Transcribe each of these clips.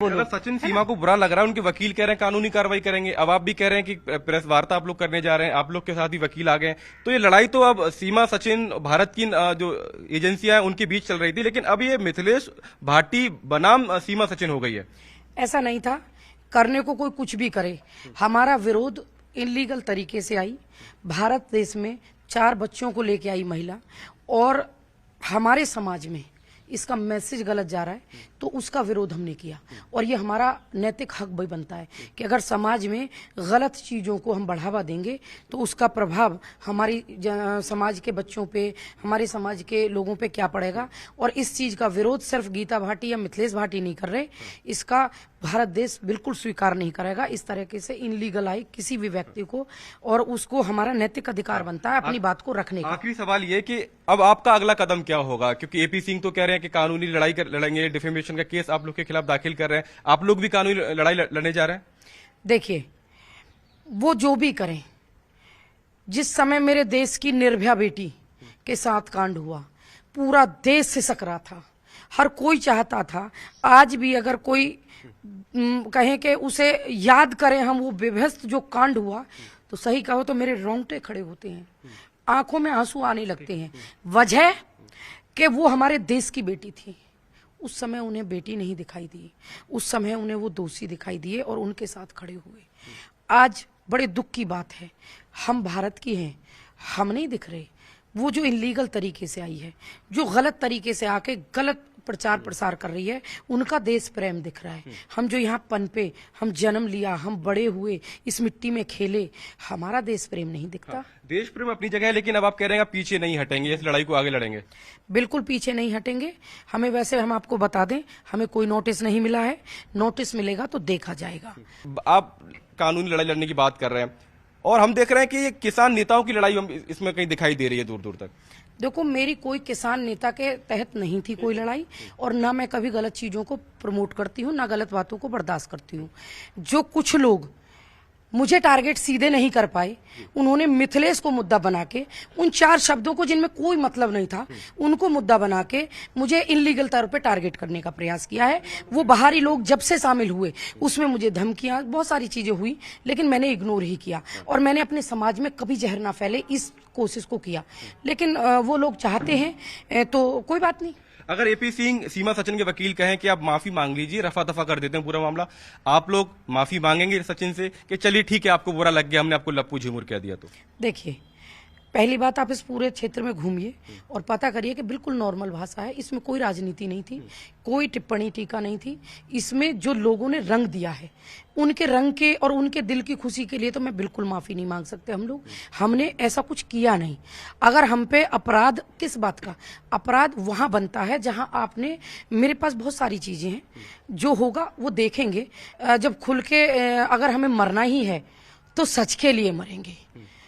अगर सचिन सीमा को बुरा लग रहा है, उनके वकील कह रहे हैं कानूनी कार्रवाई करेंगे, अब आप भी कह रहे हैं कि प्रेस वार्ता आप लोग करने जा रहे हैं, आप लोग के साथ ही वकील आ गए हैं, तो ये लड़ाई तो अब सीमा सचिन भारत की जो एजेंसियां हैं उनके बीच चल रही थी, लेकिन अब ये मिथिलेश भाटी बनाम सीमा सचिन हो गई है। ऐसा नहीं था, करने को कोई कुछ भी करे, हमारा विरोध इलीगल तरीके से आई। भारत देश में 4 बच्चों को लेके आई महिला, और हमारे समाज में इसका मैसेज गलत जा रहा है, तो उसका विरोध हमने किया। और ये हमारा नैतिक हक भी बनता है कि अगर समाज में गलत चीज़ों को हम बढ़ावा देंगे तो उसका प्रभाव हमारी समाज के बच्चों पे, हमारे समाज के लोगों पे क्या पड़ेगा। और इस चीज़ का विरोध सिर्फ गीता भाटी या मिथिलेश भाटी नहीं कर रहे, इसका भारत देश बिल्कुल स्वीकार नहीं करेगा इस तरीके से इनलीगल आई किसी भी व्यक्ति को, और उसको हमारा नैतिक अधिकार बनता है अपनी बात को रखने का। आखिरी सवाल ये कि अब आपका अगला कदम क्या होगा, क्योंकि एपी सिंह तो कह रहे हैं कि कानूनी लड़ाई लड़ेंगे, डिफेमेशन का केस आप लोग के खिलाफ दाखिल कर रहे हैं, आप लोग भी कानूनी लड़ाई लड़ने जा रहे हैं? देखिए, वो जो भी करें, जिस समय मेरे देश की निर्भया बेटी के साथ कांड हुआ, पूरा देश सिसक रहा था, हर कोई चाहता था। आज भी अगर कोई कहें कि उसे याद करें हम, वो बेभत्स जो कांड हुआ, तो सही कहो तो मेरे रोंगटे खड़े होते हैं, आंखों में आंसू आने लगते हैं। वजह कि वो हमारे देश की बेटी थी, उस समय उन्हें बेटी नहीं दिखाई दी, उस समय उन्हें वो दोषी दिखाई दिए और उनके साथ खड़े हुए। आज बड़े दुख की बात है, हम भारत की हैं, हम नहीं दिख रहे। वो जो इलीगल तरीके से आई है, जो गलत तरीके से आके गलत प्रचार प्रसार कर रही है, उनका देश प्रेम दिख रहा है। हम जो यहाँ पनपे, हम जन्म लिया, हम बड़े हुए, इस मिट्टी में खेले, हमारा देश प्रेम नहीं दिखता। हाँ, देश प्रेम अपनी जगह है, लेकिन अब आप कह रहे हैं पीछे नहीं हटेंगे, इस लड़ाई को आगे लड़ेंगे। बिल्कुल पीछे नहीं हटेंगे। हमें वैसे हम आपको बता दें, हमें कोई नोटिस नहीं मिला है, नोटिस मिलेगा तो देखा जाएगा। आप कानूनी लड़ाई लड़ने की बात कर रहे हैं, और हम देख रहे हैं कि ये किसान नेताओं की लड़ाई इसमें कहीं दिखाई दे रही है दूर दूर तक। देखो, मेरी कोई किसान नेता के तहत नहीं थी कोई लड़ाई, और ना मैं कभी गलत चीजों को प्रमोट करती हूँ, ना गलत बातों को बर्दाश्त करती हूँ। जो कुछ लोग मुझे टारगेट सीधे नहीं कर पाए, उन्होंने मिथिलेश को मुद्दा बना के, उन 4 शब्दों को जिनमें कोई मतलब नहीं था, उनको मुद्दा बना के मुझे इनलीगल तौर पे टारगेट करने का प्रयास किया है। वो बाहरी लोग जब से शामिल हुए, उसमें मुझे धमकियां, बहुत सारी चीजें हुई, लेकिन मैंने इग्नोर ही किया, और मैंने अपने समाज में कभी जहर ना फैले इस कोशिश को किया। लेकिन वो लोग चाहते हैं तो कोई बात नहीं। अगर एपी सिंह सीमा सचिन के वकील कहें कि आप माफी मांग लीजिए, रफा दफा कर देते हैं पूरा मामला, आप लोग माफी मांगेंगे सचिन से कि चलिए ठीक है, आपको बुरा लग गया, हमने आपको लप्पू झिमुर कह दिया? तो देखिए, पहली बात, आप इस पूरे क्षेत्र में घूमिए और पता करिए कि बिल्कुल नॉर्मल भाषा है, इसमें कोई राजनीति नहीं थी, कोई टिप्पणी टीका नहीं थी। इसमें जो लोगों ने रंग दिया है, उनके रंग के और उनके दिल की खुशी के लिए तो मैं बिल्कुल माफी नहीं मांग सकते। हमने ऐसा कुछ किया नहीं। अगर हम पे अपराध, किस बात का अपराध, वहां बनता है जहां आपने, मेरे पास बहुत सारी चीजें हैं, जो होगा वो देखेंगे जब खुल के। अगर हमें मरना ही है तो सच के लिए मरेंगे,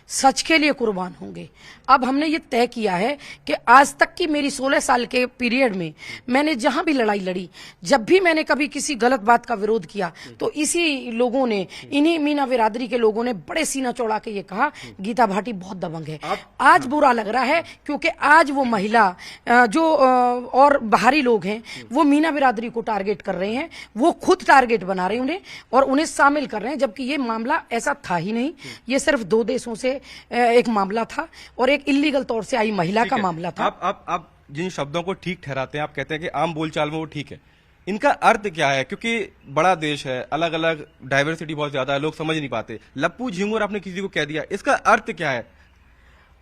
सच के लिए कुर्बान होंगे। अब हमने ये तय किया है कि आज तक की मेरी 16 साल के पीरियड में मैंने जहां भी लड़ाई लड़ी, जब भी मैंने कभी किसी गलत बात का विरोध किया, तो इसी लोगों ने, इन्हीं मीना बिरादरी के लोगों ने बड़े सीना चौड़ा के ये कहा, गीता भाटी बहुत दबंग है। आज बुरा लग रहा है क्योंकि आज वो महिला जो और बाहरी लोग हैं, वो मीना बिरादरी को टारगेट कर रहे हैं, वो खुद टारगेट बना रहे हैं उन्हें, और उन्हें शामिल कर रहे हैं, जबकि ये मामला ऐसा था ही नहीं। ये सिर्फ 2 देशों से एक मामला था, और एक इलीगल तौर से आई महिला का मामला था। आप जिन शब्दों को ठीक ठहराते हैं, आप कहते हैं कि आम बोलचाल में वो ठीक है, इनका अर्थ क्या है? क्योंकि बड़ा देश है, अलग अलग डाइवर्सिटी बहुत ज्यादा है, लोग समझ नहीं पाते। लप्पू झिमुर आपने किसी को कह दिया, इसका अर्थ क्या है?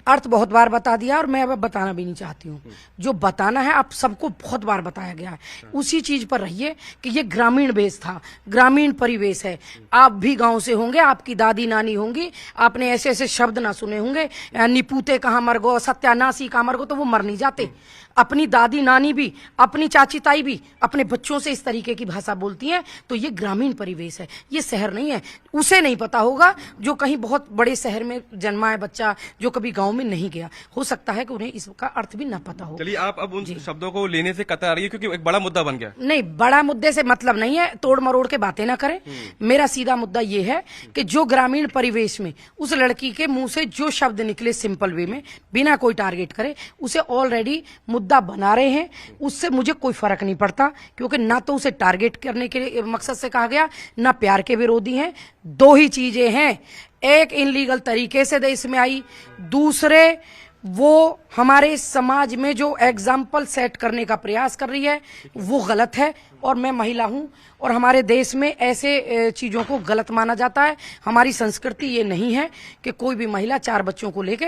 अर्थ बहुत बार बता दिया, और मैं अब बताना भी नहीं चाहती हूँ। जो बताना है आप सबको बहुत बार बताया गया है, उसी चीज पर रहिए कि ये ग्रामीण बेस था, ग्रामीण परिवेश है। आप भी गांव से होंगे, आपकी दादी नानी होंगी, आपने ऐसे ऐसे शब्द ना सुने होंगे, निपूते कहाँ मर गो, सत्यानाशी कहाँ मर गो, तो वो मर नहीं जाते। अपनी दादी नानी भी, अपनी चाची ताई भी अपने बच्चों से इस तरीके की भाषा बोलती हैं, तो ये ग्रामीण परिवेश है, ये शहर नहीं है। उसे नहीं पता होगा जो कहीं बहुत बड़े शहर में जन्मा है बच्चा, जो कभी गांव में नहीं गया, हो सकता है कि उन्हें इसका अर्थ भी ना पता हो। चलिए, आप अब उन शब्दों को लेने से कतरा रही है, क्योंकि एक बड़ा मुद्दा बन गया। नहीं, बड़ा मुद्दे से मतलब नहीं है, तोड़ मरोड़ के बातें ना करें। मेरा सीधा मुद्दा ये है कि जो ग्रामीण परिवेश में उस लड़की के मुंह से जो शब्द निकले, सिंपल वे में, बिना कोई टारगेट करे, उसे ऑलरेडी मुद्दा मुद्दा बना रहे हैं उससे मुझे कोई फर्क नहीं पड़ता, क्योंकि ना तो उसे टारगेट करने के मकसद से कहा गया, ना प्यार के विरोधी हैं। दो ही चीजें हैं, एक इनलीगल तरीके से देश में आई, दूसरे वो हमारे समाज में जो एग्जाम्पल सेट करने का प्रयास कर रही है वो गलत है। और मैं महिला हूं और हमारे देश में ऐसे चीजों को गलत माना जाता है। हमारी संस्कृति ये नहीं है कि कोई भी महिला 4 बच्चों को लेके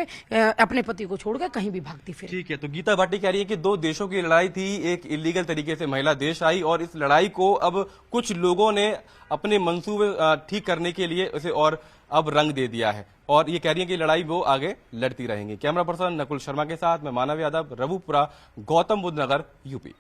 अपने पति को छोड़कर कहीं भी भागती फिरे। ठीक है, तो गीता भाटी कह रही है कि 2 देशों की लड़ाई थी, एक इलीगल तरीके से महिला देश आई और इस लड़ाई को अब कुछ लोगों ने अपने मंसूबे ठीक करने के लिए उसे और अब रंग दे दिया है और ये कह रही है कि लड़ाई वो आगे लड़ती रहेंगी। कैमरा पर्सन नकुल शर्मा के साथ मैं मानव यादव, रवुपुरा, गौतम बुद्ध नगर, यूपी।